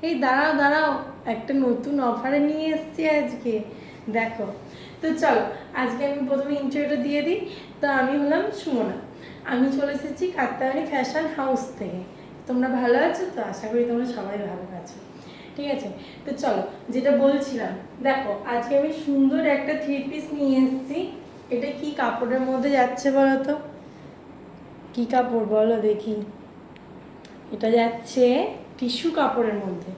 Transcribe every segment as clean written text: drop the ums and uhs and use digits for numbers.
এই দাঁড়াও দাঁড়াও, একটা নতুন অফারে নিয়ে এসেছি আজকে, দেখো। তো চলো, আজকে আমি প্রথমে ইন্টারভিউটা দিয়ে দিই। তো আমি হলাম সুমনা, আমি চলে এসেছি কাত্তায়নী ফ্যাশন হাউস থেকে। তোমরা ভালো আছো তো? আশা করি তোমরা সবাই ভালো আছো, ঠিক আছে। তো চলো, যেটা বলছিলাম, দেখো আজকে আমি সুন্দর একটা 3 পিস নিয়ে এসেছি। এটা কি কাপড়ের মধ্যে যাচ্ছে বলো তো? কি কাপড় বলো দেখি? এটা যাচ্ছে টিস্যু কাপড়ের মধ্যে,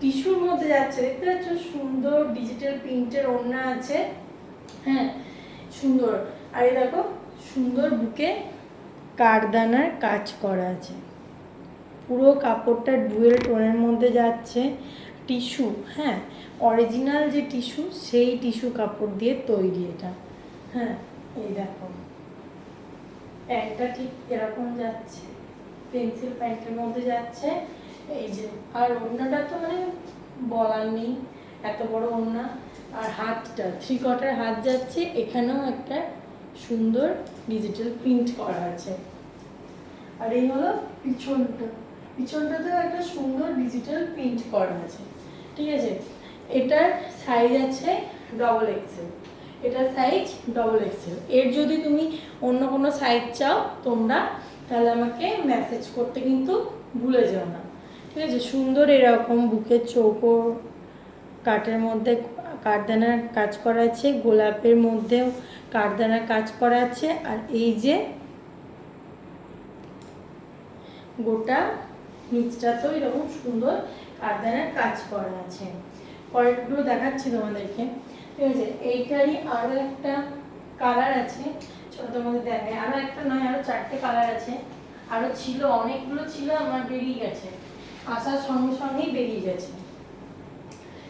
টিস্যুর মধ্যে যাচ্ছে, দেখতে পাচ্ছ? সুন্দর ডিজিটাল প্রিন্টের ওড়না আছে, হ্যাঁ সুন্দর। আর এই দেখো সুন্দর বুকে কারদানার কাজ করা আছে, পুরো কাপড়টা ডুয়েল টোনের মধ্যে যাচ্ছে। টিস্যু, হ্যাঁ অরিজিনাল যে টিস্যু, সেই টিস্যু কাপড় দিয়ে তৈরি এটা, হ্যাঁ। এই দেখো প্যান্টটা ঠিক এরকম যাচ্ছে, পেন্সিল প্যান্টের মধ্যে যাচ্ছে, এই যে। আর ওড়নাটা তো মানে বলার নেই, এত বড় ওড়না। আর হাতটা 3/4 হাত যাচ্ছে, এখানেও একটা সুন্দর ডিজিটাল প্রিন্ট করা আছে। আর এই হলো পিছনটা, পিছনটাতেও একটা সুন্দর ডিজিটাল প্রিন্ট করা আছে, ঠিক আছে। এটার সাইজ আছে XXL, এটার সাইজ XXL। এর যদি তুমি অন্য কোনো সাইজ চাও তোমরা, তাহলে আমাকে মেসেজ করতে কিন্তু ভুলে যেও না, ঠিক আছে। সুন্দর এরকম বুকের চৌকো কাটের মধ্যে কারদানার কাজ করা আছে, গোলাপের মধ্যেও কারদানার কাজ করা আছে। আর এই যে গোটা নিচটাতেও এরকম সুন্দর কারদানার কাজ করা আছে। পরেরগুলো দেখাচ্ছি তোমাদেরকে, ঠিক আছে। এইটারই আরও একটা কালার আছে, ছোট তোমাদের দেখায়। আরও একটা নয়, আরও 4টে কালার আছে। আরও ছিল, অনেকগুলো ছিল, আমার বেরিয়ে গেছে, আসার সঙ্গে সঙ্গেই বেরিয়ে গেছে।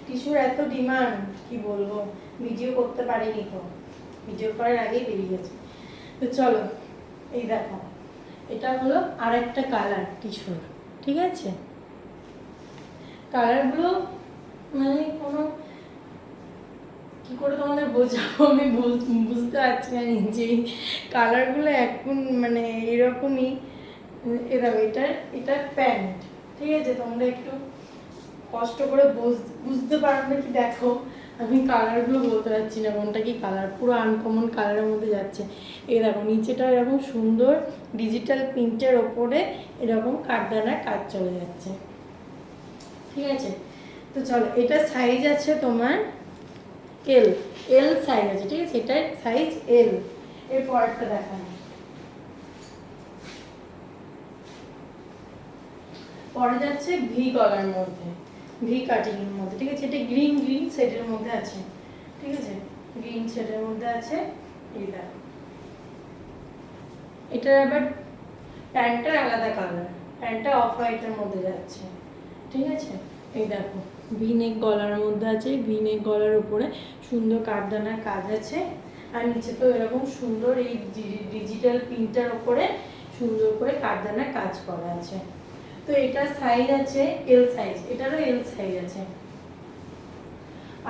টিস্যুর এত ডিমান্ড, কি বলবো, ভিডিও করতে পারিনি তো, ভিডিও করার আগেই বেরিয়ে গেছে। তো চলো, এই দেখো এটা হলো আর একটা কালার টিস্যুর, ঠিক আছে। কালারগুলো মানে কোনো কি করে তোমাদের বোঝাবো, আমি বুঝতে পারছি না নিজেই। কালারগুলো এখন মানে এরকমই। এরকম এটা প্যান্ট, ঠিক আছে। তোমরা একটু কষ্ট করে বুঝতে পারো নাকি দেখো, আমি কালারগুলো বলতে পারছি না কোনটা কি কালার, পুরো আনকমন কালারের মধ্যে যাচ্ছে। এই দেখো নিচেটা এরকম সুন্দর ডিজিটাল প্রিন্টের ওপরে এরকম কারদানার কাজ চলে যাচ্ছে, ঠিক আছে। তো চলো, এটা সাইজ আছে তোমার এল সাইজ আছে, ঠিক আছে। এটার সাইজ এল। এর পরেরটা দেখানো, পরে যাচ্ছে ভি গলার মধ্যে, ভি কাটিং এর মধ্যে, ঠিক আছে। এটা গ্রিন শেডের মধ্যে আছে, ঠিক আছে, গ্রিন শেডের মধ্যে আছে। এই দেখো এটার আবার প্যান্টটার আলাদা কালার, প্যান্টটা অফ হোয়াইটের মধ্যে যাচ্ছে, ঠিক আছে। এই দেখো ভিনেক গলার মধ্যে আছে, ভিনেক গলার উপরে সুন্দর কারদানার কাজ আছে। আর নিচে তো এরকম সুন্দর এই ডিজিটাল প্রিন্টার উপরে সুন্দর করে কারদানার কাজ করা আছে। তো এটার সাইজ আছে এল সাইজ, এটারও এল সাইজ আছে।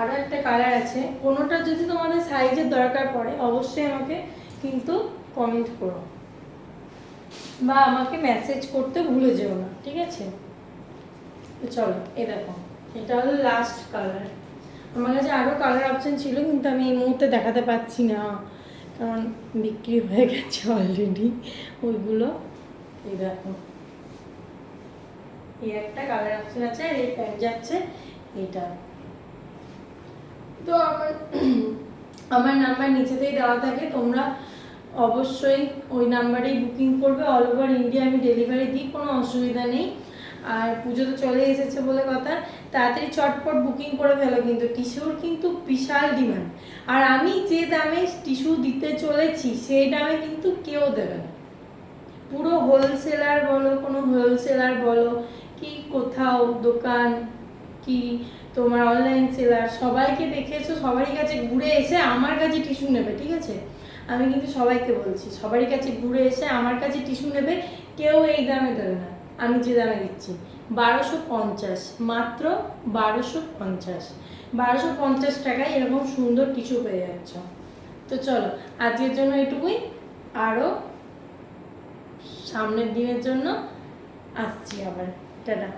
আরও একটা কালার আছে। কোনোটা যদি তোমাদের সাইজের দরকার পড়ে অবশ্যই আমাকে কিন্তু কমেন্ট করো বা আমাকে মেসেজ করতে ভুলে যেও না, ঠিক আছে। তো চলো, এই দেখো এটা হলো লাস্ট কালার। আমার কাছে আরও কালার অপশন ছিল, কিন্তু আমি এই মুহূর্তে দেখাতে পাচ্ছি না, কারণ বিক্রি হয়ে গেছে অলরেডি ওইগুলো। এই দেখো এই একটা কালার অপশন আছে, আর এই প্যান্ট যাচ্ছে এটা। তো আমার নাম্বার নিচেতেই দেওয়া থাকে, তোমরা অবশ্যই ওই নাম্বারেই বুকিং করবে। অল ওভার ইন্ডিয়া আমি ডেলিভারি দিই, কোনো অসুবিধা নেই। আর পুজো তো চলে এসেছে বলে কথা, তাড়াতাড়ি চটপট বুকিং করে ফেলো, কিন্তু টিস্যুর কিন্তু বিশাল ডিমান্ড। আর আমি যে দামে টিস্যু দিতে চলেছি সেই দামে কিন্তু কেউ দেবে না। পুরো হোলসেলার বলো, কোনো হোলসেলার বলো, কি কোথাও দোকান, কি তোমার অনলাইন সেলার, সবাইকে দেখেছো, সবারই কাছে ঘুরে এসে আমার কাছে টিস্যু নেবে, ঠিক আছে। আমি কিন্তু সবাইকে বলছি, সবারই কাছে ঘুরে এসে আমার কাছে টিস্যু নেবে, কেউ এই দামে দেবে না। আমি যে দামে দিচ্ছি 1250, মাত্র 1250, 1250 টাকায় এরকম সুন্দর টিস্যু পেয়ে যাচ্ছ। তো চলো, আজকের জন্য এটুকুই। আরও সামনের দিনের জন্য আসছি আবার, টাটা।